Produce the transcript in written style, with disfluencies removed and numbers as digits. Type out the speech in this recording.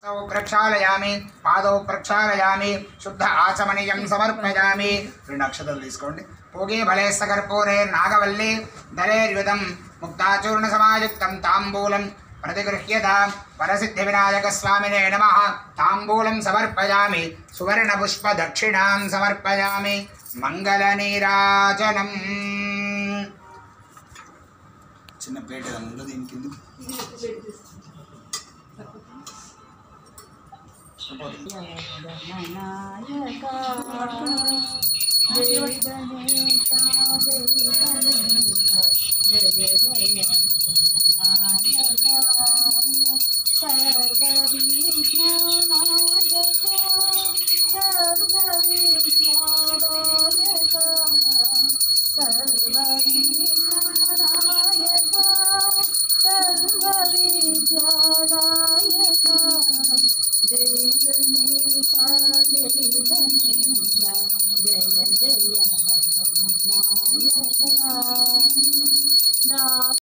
प्रक्षालयामि पादौ प्रक्षालयामि शुद्ध आचमनीयं समर्पयामि రెండు అక్షతలు తీసుకోండి పోగే భలే సకర్పూరే నాగవల్లి దళేర్యుదం ముక్తాచూర్ణ సమాయుక్తం తాంబూలం प्रतिगृह्यता परसिद्धि विनायक स्वामिने नमः तांबूलं समर्पयामि सुवर्ण पुष्प दक्षिणां समर्पयामि मंगल नीराजनम చిన్న ప్లేట్ ఏదైనా దీని కింద जय जय